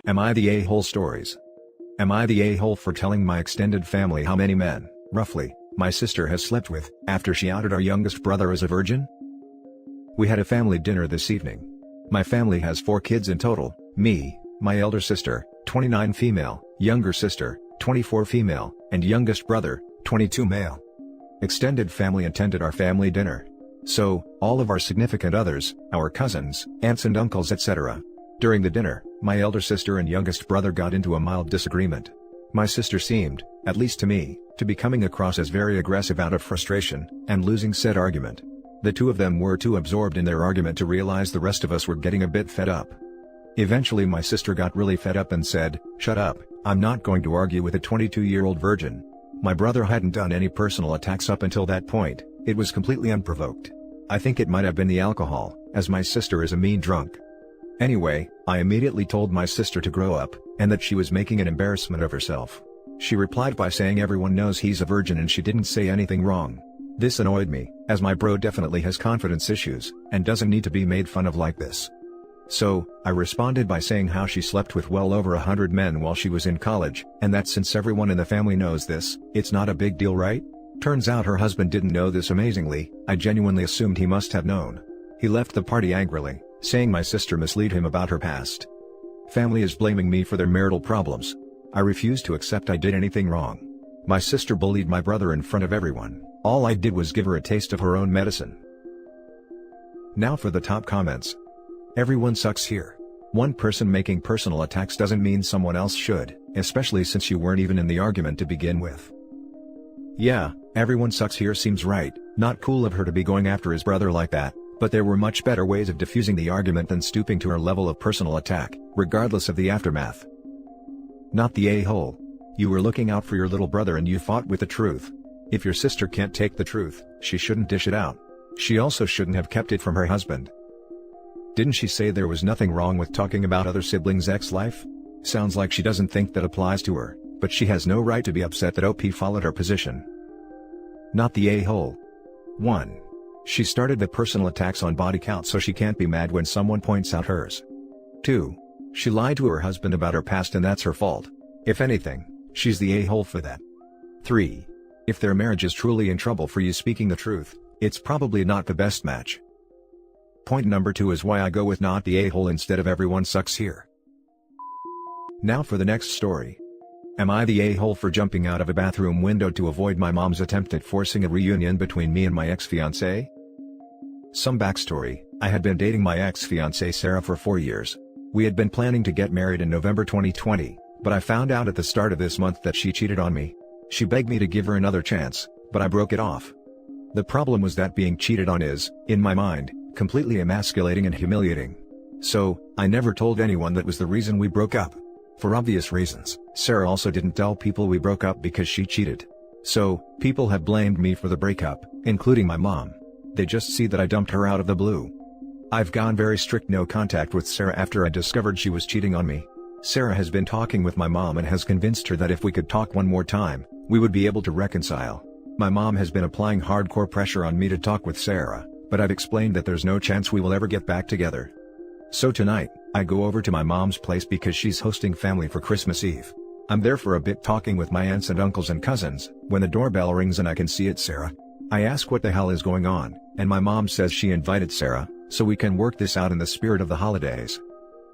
Am I the a-hole stories? Am I the a-hole for telling my extended family how many men, roughly, my sister has slept with, after she outed our youngest brother as a virgin? We had a family dinner this evening. My family has 4 kids in total: me, my elder sister, 29 female, younger sister, 24 female, and youngest brother, 22 male. Extended family attended our family dinner. So, all of our significant others, our cousins, aunts and uncles etc. During the dinner, my elder sister and youngest brother got into a mild disagreement. My sister seemed, at least to me, to be coming across as very aggressive out of frustration, and losing said argument. The two of them were too absorbed in their argument to realize the rest of us were getting a bit fed up. Eventually my sister got really fed up and said, "Shut up, I'm not going to argue with a 22-year-old virgin." My brother hadn't done any personal attacks up until that point. It was completely unprovoked. I think it might have been the alcohol, as my sister is a mean drunk. Anyway, I immediately told my sister to grow up, and that she was making an embarrassment of herself. She replied by saying everyone knows he's a virgin and she didn't say anything wrong. This annoyed me, as my bro definitely has confidence issues, and doesn't need to be made fun of like this. So, I responded by saying how she slept with well over 100 men while she was in college, and that since everyone in the family knows this, it's not a big deal, right? Turns out her husband didn't know this. Amazingly, I genuinely assumed he must have known. He left the party angrily, saying my sister misled him about her past. Family is blaming me for their marital problems. I refuse to accept I did anything wrong. My sister bullied my brother in front of everyone. All I did was give her a taste of her own medicine. Now for the top comments. Everyone sucks here. One person making personal attacks doesn't mean someone else should, especially since you weren't even in the argument to begin with. Yeah, everyone sucks here seems right. Not cool of her to be going after his brother like that, but there were much better ways of diffusing the argument than stooping to her level of personal attack, regardless of the aftermath. Not the a-hole. You were looking out for your little brother and you fought with the truth. If your sister can't take the truth, she shouldn't dish it out. She also shouldn't have kept it from her husband. Didn't she say there was nothing wrong with talking about other siblings' ex-life? Sounds like she doesn't think that applies to her, but she has no right to be upset that OP followed her position. Not the a-hole. 1. She started the personal attacks on body count, so she can't be mad when someone points out hers. 2. She lied to her husband about her past and that's her fault. If anything, she's the a-hole for that. 3. If their marriage is truly in trouble for you speaking the truth, it's probably not the best match. Point number 2 is why I go with not the a-hole instead of everyone sucks here. Now for the next story. Am I the a-hole for jumping out of a bathroom window to avoid my mom's attempt at forcing a reunion between me and my ex-fiancé? Some backstory: I had been dating my ex-fiancée Sarah for 4 years. We had been planning to get married in November 2020, but I found out at the start of this month that she cheated on me. She begged me to give her another chance, but I broke it off. The problem was that being cheated on is, in my mind, completely emasculating and humiliating. So, I never told anyone that was the reason we broke up. For obvious reasons, Sarah also didn't tell people we broke up because she cheated. So, people have blamed me for the breakup, including my mom. They just see that I dumped her out of the blue. I've gone very strict no contact with Sarah after I discovered she was cheating on me. Sarah has been talking with my mom and has convinced her that if we could talk one more time, we would be able to reconcile. My mom has been applying hardcore pressure on me to talk with Sarah, but I've explained that there's no chance we will ever get back together. So tonight, I go over to my mom's place because she's hosting family for Christmas Eve. I'm there for a bit talking with my aunts and uncles and cousins, when the doorbell rings and I can see it's Sarah. I ask what the hell is going on, and my mom says she invited Sarah, so we can work this out in the spirit of the holidays.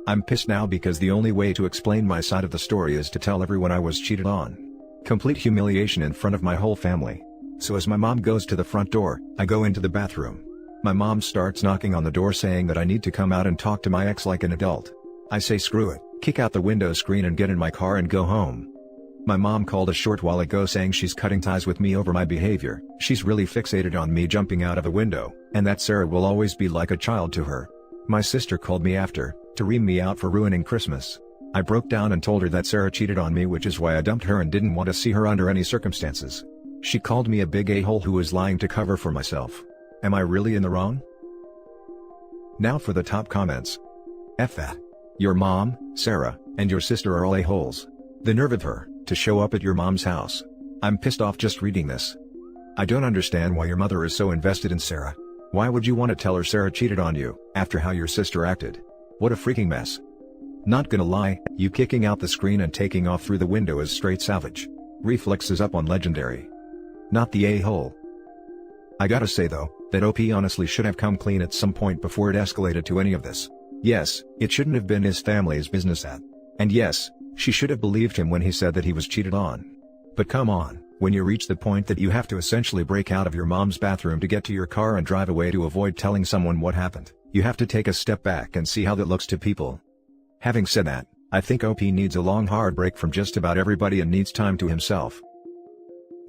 I'm pissed now because the only way to explain my side of the story is to tell everyone I was cheated on. Complete humiliation in front of my whole family. So as my mom goes to the front door, I go into the bathroom. My mom starts knocking on the door saying that I need to come out and talk to my ex like an adult. I say screw it, kick out the window screen and get in my car and go home. My mom called a short while ago saying she's cutting ties with me over my behavior. She's really fixated on me jumping out of a window, and that Sarah will always be like a child to her. My sister called me after, to ream me out for ruining Christmas. I broke down and told her that Sarah cheated on me, which is why I dumped her and didn't want to see her under any circumstances. She called me a big a-hole who was lying to cover for myself. Am I really in the wrong? Now for the top comments. F that. Your mom, Sarah, and your sister are all a-holes. The nerve of her, to show up at your mom's house. I'm pissed off just reading this. I don't understand why your mother is so invested in Sarah. Why would you want to tell her Sarah cheated on you, after how your sister acted? What a freaking mess. Not gonna lie, you kicking out the screen and taking off through the window is straight savage. Reflexes up on legendary. Not the a-hole. I gotta say though, that OP honestly should have come clean at some point before it escalated to any of this. Yes, it shouldn't have been his family's business at. And yes, she should have believed him when he said that he was cheated on. But come on, when you reach the point that you have to essentially break out of your mom's bathroom to get to your car and drive away to avoid telling someone what happened, you have to take a step back and see how that looks to people. Having said that, I think OP needs a long hard break from just about everybody and needs time to himself.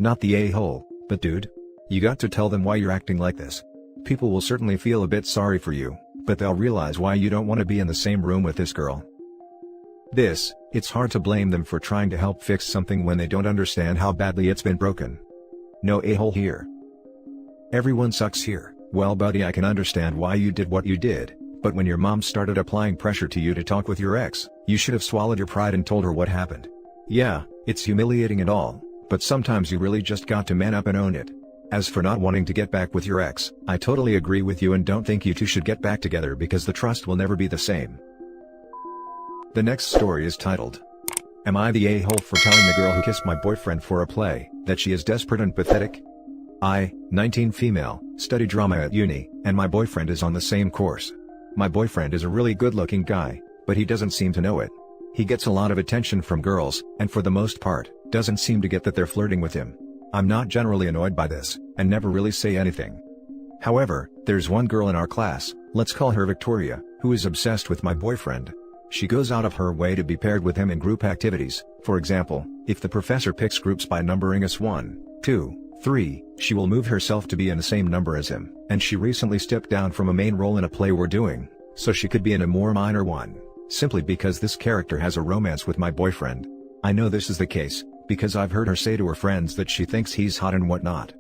Not the a-hole, but dude. You got to tell them why you're acting like this. People will certainly feel a bit sorry for you, but they'll realize why you don't want to be in the same room with this girl. It's hard to blame them for trying to help fix something when they don't understand how badly it's been broken. No a-hole here. Everyone sucks here. Well buddy, I can understand why you did what you did, but when your mom started applying pressure to you to talk with your ex, you should have swallowed your pride and told her what happened. Yeah, it's humiliating and all, but sometimes you really just got to man up and own it. As for not wanting to get back with your ex, I totally agree with you and don't think you two should get back together because the trust will never be the same. The next story is titled, Am I the a-hole for telling the girl who kissed my boyfriend for a play, that she is desperate and pathetic? I, 19 female, study drama at uni, and my boyfriend is on the same course. My boyfriend is a really good-looking guy, but he doesn't seem to know it. He gets a lot of attention from girls, and for the most part, doesn't seem to get that they're flirting with him. I'm not generally annoyed by this, and never really say anything. However, there's one girl in our class, let's call her Victoria, who is obsessed with my boyfriend. She goes out of her way to be paired with him in group activities. For example, if the professor picks groups by numbering us 1, 2, 3, she will move herself to be in the same number as him, and she recently stepped down from a main role in a play we're doing, so she could be in a more minor one, simply because this character has a romance with my boyfriend. I know this is the case, because I've heard her say to her friends that she thinks he's hot and whatnot.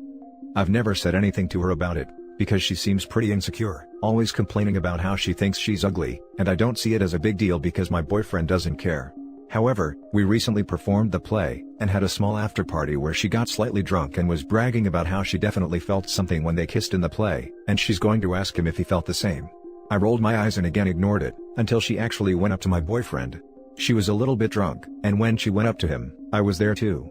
I've never said anything to her about it, because she seems pretty insecure, always complaining about how she thinks she's ugly, and I don't see it as a big deal because my boyfriend doesn't care. However, we recently performed the play, and had a small after party where she got slightly drunk and was bragging about how she definitely felt something when they kissed in the play, and she's going to ask him if he felt the same. I rolled my eyes and again ignored it, until she actually went up to my boyfriend. She was a little bit drunk, and when she went up to him, I was there too.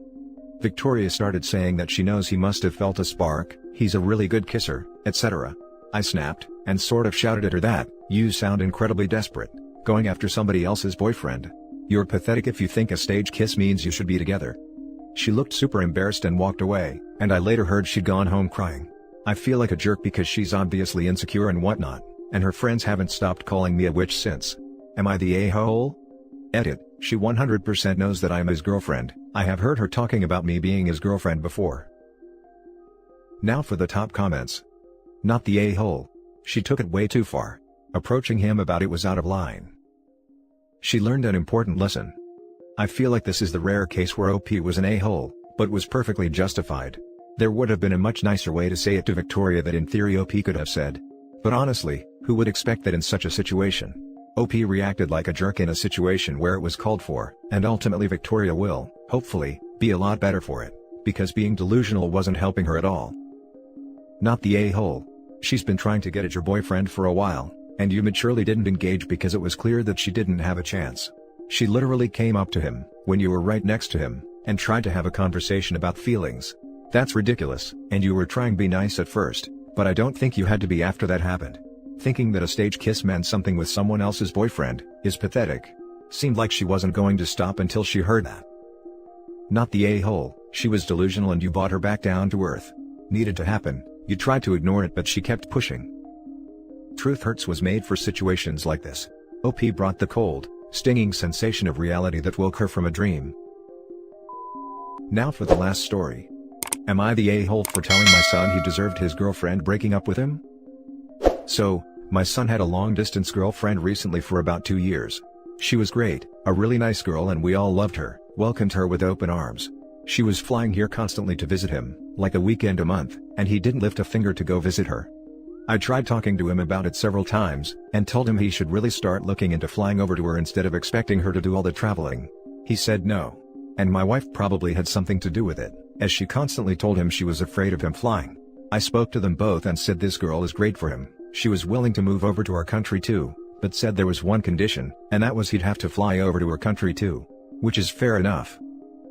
Victoria started saying that she knows he must have felt a spark, he's a really good kisser, etc. I snapped, and sort of shouted at her that, you sound incredibly desperate, going after somebody else's boyfriend. You're pathetic if you think a stage kiss means you should be together. She looked super embarrassed and walked away, and I later heard she'd gone home crying. I feel like a jerk because she's obviously insecure and whatnot, and her friends haven't stopped calling me a witch since. Am I the a-hole? Edit, she 100% knows that I'm his girlfriend. I have heard her talking about me being his girlfriend before. Now for the top comments. Not the a-hole. She took it way too far. Approaching him about it was out of line. She learned an important lesson. I feel like this is the rare case where OP was an a-hole, but was perfectly justified. There would have been a much nicer way to say it to Victoria that in theory OP could have said. But honestly, who would expect that in such a situation? OP reacted like a jerk in a situation where it was called for, and ultimately Victoria will, hopefully, be a lot better for it, because being delusional wasn't helping her at all. Not the a-hole. She's been trying to get at your boyfriend for a while, and you maturely didn't engage because it was clear that she didn't have a chance. She literally came up to him, when you were right next to him, and tried to have a conversation about feelings. That's ridiculous, and you were trying to be nice at first, but I don't think you had to be after that happened. Thinking that a stage kiss meant something with someone else's boyfriend, is pathetic. Seemed like she wasn't going to stop until she heard that. Not the a-hole, she was delusional and you brought her back down to earth. Needed to happen, you tried to ignore it but she kept pushing. Truth Hurts was made for situations like this. OP brought the cold, stinging sensation of reality that woke her from a dream. Now for the last story. Am I the a-hole for telling my son he deserved his girlfriend breaking up with him? So, my son had a long-distance girlfriend recently for about 2 years. She was great, a really nice girl and we all loved her, welcomed her with open arms. She was flying here constantly to visit him, like a weekend a month, and he didn't lift a finger to go visit her. I tried talking to him about it several times, and told him he should really start looking into flying over to her instead of expecting her to do all the traveling. He said no. And my wife probably had something to do with it, as she constantly told him she was afraid of him flying. I spoke to them both and said this girl is great for him. She was willing to move over to our country too, but said there was one condition, and that was he'd have to fly over to her country too. Which is fair enough.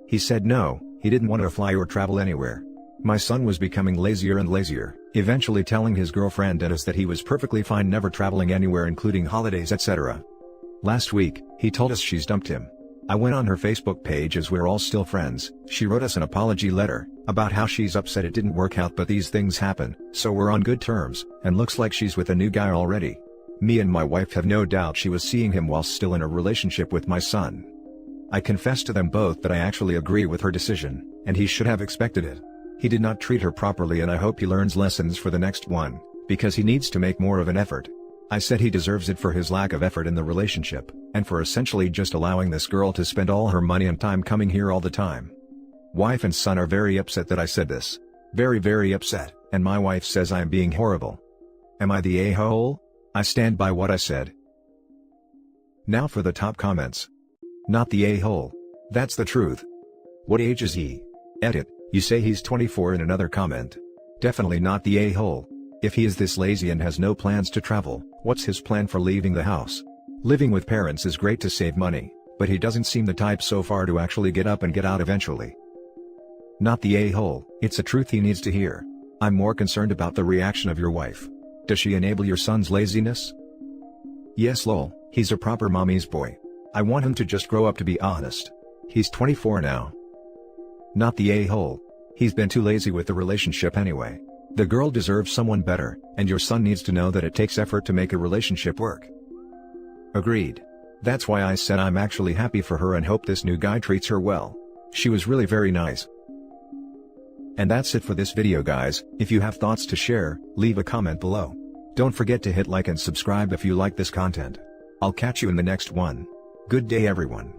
He said no, he didn't want to fly or travel anywhere. My son was becoming lazier and lazier, eventually telling his girlfriend and us that he was perfectly fine never traveling anywhere including holidays etc. Last week, he told us she's dumped him. I went on her Facebook page as we're all still friends. She wrote us an apology letter, about how she's upset it didn't work out but these things happen, so we're on good terms, and looks like she's with a new guy already. Me and my wife have no doubt she was seeing him while still in a relationship with my son. I confessed to them both that I actually agree with her decision, and he should have expected it. He did not treat her properly and I hope he learns lessons for the next one, because he needs to make more of an effort. I said he deserves it for his lack of effort in the relationship, and for essentially just allowing this girl to spend all her money and time coming here all the time. Wife and son are very upset that I said this. Very upset, and my wife says I am being horrible. Am I the a-hole? I stand by what I said. Now for the top comments. Not the a-hole. That's the truth. What age is he? Edit, you say he's 24 in another comment. Definitely not the a-hole. If he is this lazy and has no plans to travel, what's his plan for leaving the house? Living with parents is great to save money, but he doesn't seem the type so far to actually get up and get out eventually. Not the a-hole, it's a truth he needs to hear. I'm more concerned about the reaction of your wife. Does she enable your son's laziness? Yes lol, he's a proper mommy's boy. I want him to just grow up to be honest. He's 24 now. Not the a-hole. He's been too lazy with the relationship anyway. The girl deserves someone better, and your son needs to know that it takes effort to make a relationship work. Agreed. That's why I said I'm actually happy for her and hope this new guy treats her well. She was really very nice. And that's it for this video guys. If you have thoughts to share, leave a comment below. Don't forget to hit like and subscribe if you like this content. I'll catch you in the next one. Good day everyone.